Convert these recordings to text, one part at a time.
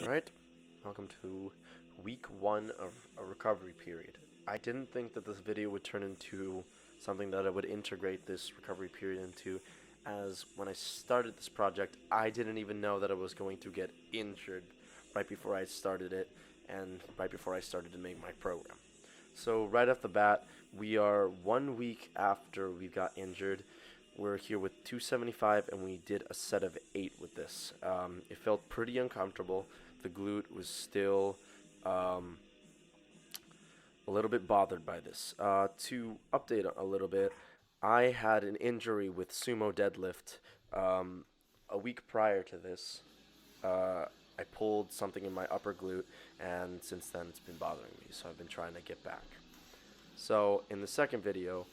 Alright, welcome to week one of a recovery period. I didn't think that this video would turn into something that I would integrate this recovery period into, as when I started this project, I didn't even know that I was going to get injured right before I started it and right before I started to make my program. So, right off the bat, we are 1 week after we got injured. We're here with 275, and we did a set of 8 with this. It felt pretty uncomfortable. The glute was still um, a little bit bothered by this. To update a little bit, I had an injury with sumo deadlift a week prior to this. Uh, I pulled something in my upper glute, and since then it's been bothering me, so I've been trying to get back. So in the second video,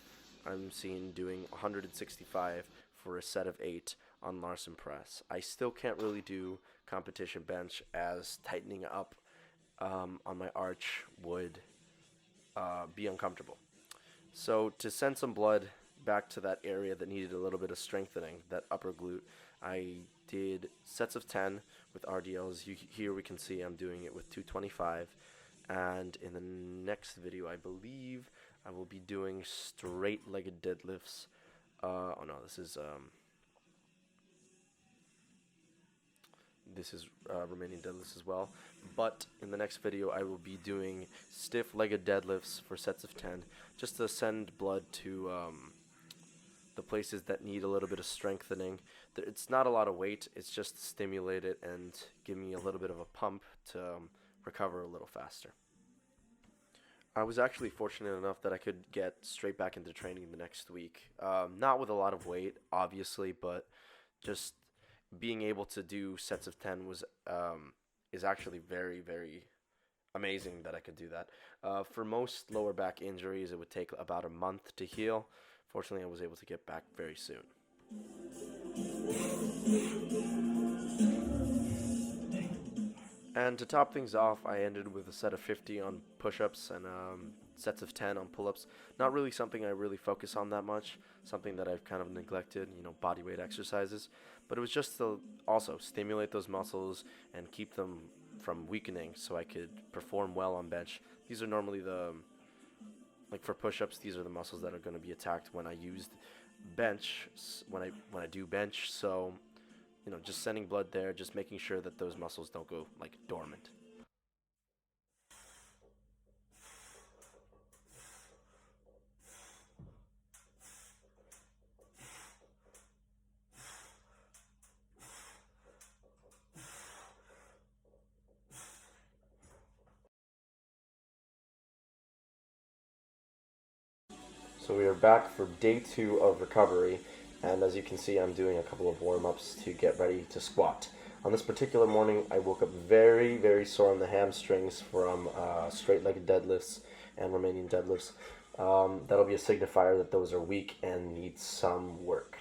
I'm seen doing 165 for a set of 8 on Larson press. I still can't really do competition bench, as tightening up on my arch would be uncomfortable. So to send some blood back to that area that needed a little bit of strengthening, that upper glute, I did sets of 10 with RDLs. Here we can see I'm doing it with 225. And in the next video, I believe I will be doing straight-legged deadlifts. Oh no, this is Romanian deadlifts as well. But in the next video, I will be doing stiff-legged deadlifts for sets of 10, just to send blood to the places that need a little bit of strengthening. It's not a lot of weight, it's just to stimulate it and give me a little bit of a pump to recover a little faster. I was actually fortunate enough that I could get straight back into training the next week. Not with a lot of weight, obviously, but just being able to do sets of 10 was is actually very, very amazing that I could do that. For most lower back injuries, it would take about a month to heal. Fortunately, I was able to get back very soon. And to top things off, I ended with a set of 50 on push-ups and sets of 10 on pull-ups. Not really something I really focus on that much, something that I've kind of neglected, body weight exercises. But it was just to also stimulate those muscles and keep them from weakening so I could perform well on bench. These are normally like for push-ups, these are the muscles that are going to be attacked when I used bench, when I do bench. So just sending blood there, just making sure that those muscles don't go like dormant. So we are back for day 2 of recovery, and as you can see, I'm doing a couple of warm-ups to get ready to squat. On this particular morning, I woke up very, very sore on the hamstrings from straight-legged deadlifts and Romanian deadlifts. That'll be a signifier that those are weak and need some work.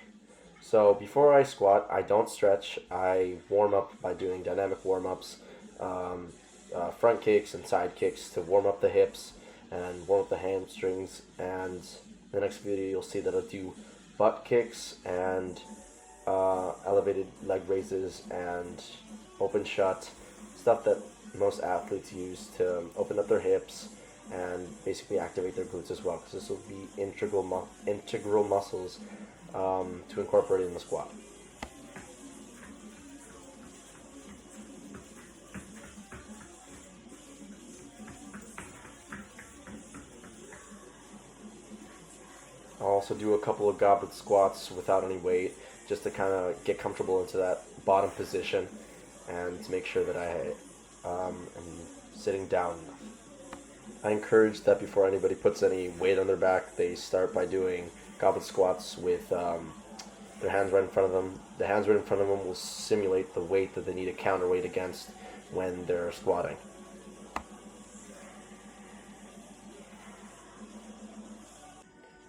So before I squat, I don't stretch. I warm up by doing dynamic warm-ups, front kicks and side kicks to warm up the hips and warm up the hamstrings. And in the next video, you'll see that I'll do butt kicks and elevated leg raises and open shut, stuff that most athletes use to open up their hips and basically activate their glutes as well, because this will be integral muscles to incorporate in the squat. I'll also do a couple of goblet squats without any weight, just to kind of get comfortable into that bottom position and to make sure that I am sitting down enough. I encourage that before anybody puts any weight on their back, they start by doing goblet squats with their hands right in front of them. The hands right in front of them will simulate the weight that they need to counterweight against when they're squatting.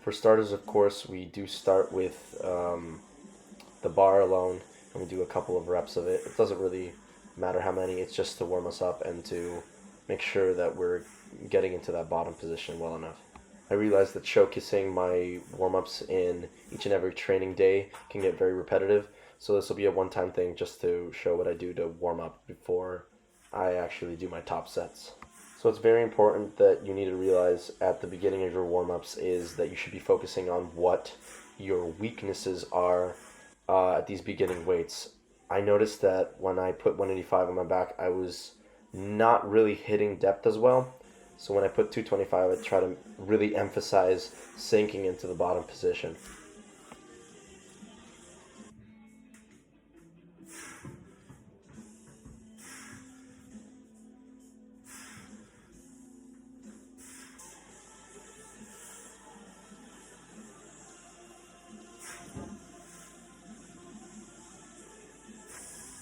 For starters, of course, we do start with the bar alone, and we do a couple of reps of it. It doesn't really matter how many, it's just to warm us up and to make sure that we're getting into that bottom position well enough. I realize that showcasing my warm-ups in each and every training day can get very repetitive, so this will be a one-time thing just to show what I do to warm up before I actually do my top sets. So it's very important that you need to realize at the beginning of your warm-ups is that you should be focusing on what your weaknesses are at these beginning weights. I noticed that when I put 185 on my back, I was not really hitting depth as well. So when I put 225, I try to really emphasize sinking into the bottom position.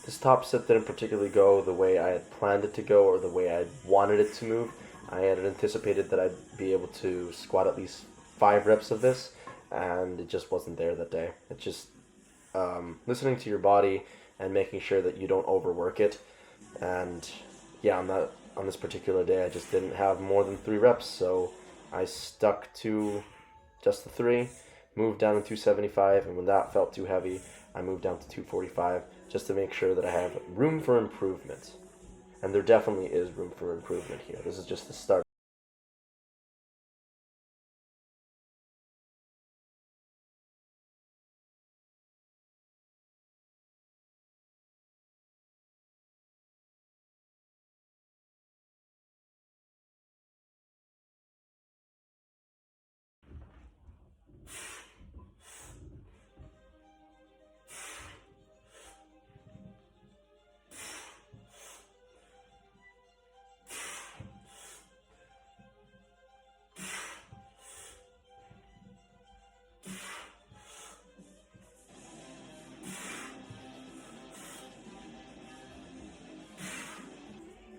This top set didn't particularly go the way I had planned it to go or the way I wanted it to move. I had anticipated that I'd be able to squat at least 5 reps of this, and it just wasn't there that day. It's just listening to your body and making sure that you don't overwork it. And yeah, on this particular day, I just didn't have more than 3 reps, so I stuck to just the 3, moved down to 275, and when that felt too heavy, I moved down to 245 just to make sure that I have room for improvement. And there definitely is room for improvement here. This is just the start.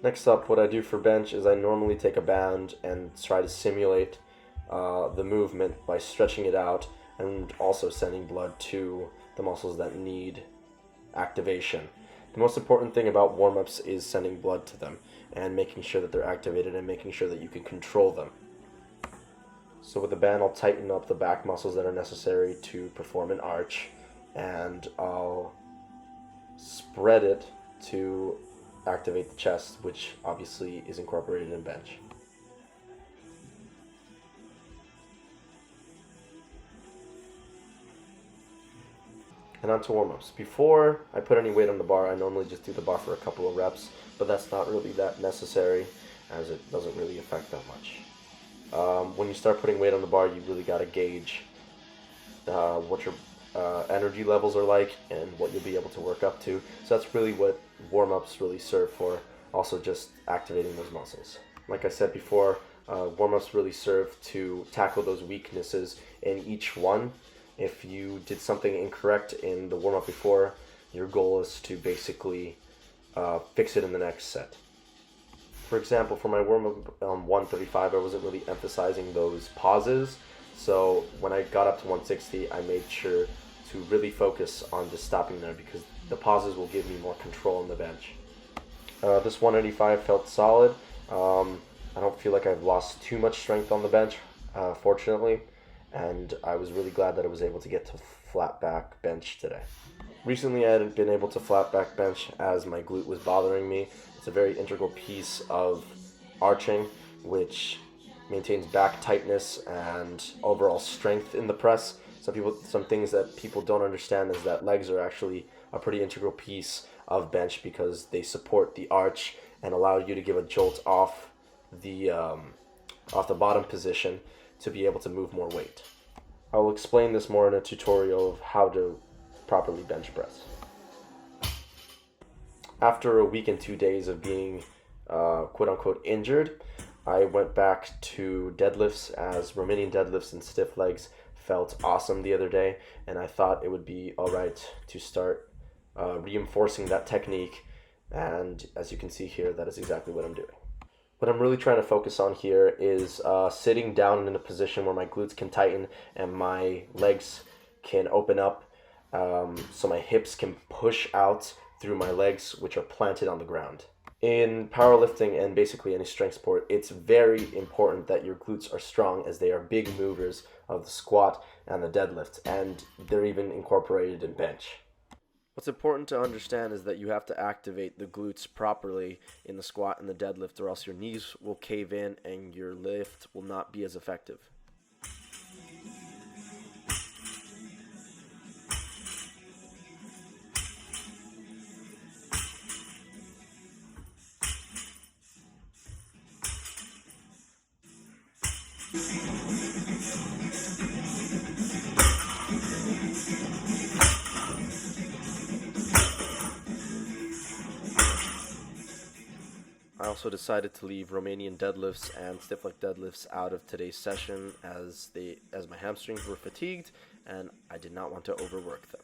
Next up, what I do for bench is I normally take a band and try to simulate the movement by stretching it out and also sending blood to the muscles that need activation. The most important thing about warm-ups is sending blood to them and making sure that they're activated and making sure that you can control them. So with the band, I'll tighten up the back muscles that are necessary to perform an arch, and I'll spread it to activate the chest, which obviously is incorporated in bench. And on to warm-ups. Before I put any weight on the bar, I normally just do the bar for a couple of reps, but that's not really that necessary as it doesn't really affect that much. When you start putting weight on the bar, you really got to gauge what your energy levels are like and what you'll be able to work up to. So that's really what warm-ups really serve for, also just activating those muscles. Like I said before, warm-ups really serve to tackle those weaknesses in each one. If you did something incorrect in the warm-up before, your goal is to basically fix it in the next set. For example, for my warm-up on 135, I wasn't really emphasizing those pauses. So when I got up to 160, I made sure to really focus on just stopping there because the pauses will give me more control on the bench. This 185 felt solid. I don't feel like I've lost too much strength on the bench, fortunately, and I was really glad that I was able to get to flat back bench today. Recently I hadn't been able to flat back bench as my glute was bothering me. It's a very integral piece of arching, which maintains back tightness and overall strength in the press. Some things that people don't understand is that legs are actually a pretty integral piece of bench because they support the arch and allow you to give a jolt off the bottom position to be able to move more weight. I will explain this more in a tutorial of how to properly bench press. After a week and 2 days of being quote-unquote injured, I went back to deadlifts as Romanian deadlifts and stiff legs felt awesome the other day, and I thought it would be alright to start reinforcing that technique, and as you can see here, that is exactly what I'm doing. What I'm really trying to focus on here is sitting down in a position where my glutes can tighten and my legs can open up, so my hips can push out through my legs, which are planted on the ground. In powerlifting and basically any strength sport, it's very important that your glutes are strong as they are big movers of the squat and the deadlift, and they're even incorporated in bench. What's important to understand is that you have to activate the glutes properly in the squat and the deadlift, or else your knees will cave in and your lift will not be as effective. I also decided to leave Romanian deadlifts and stiff leg deadlifts out of today's session as my hamstrings were fatigued and I did not want to overwork them.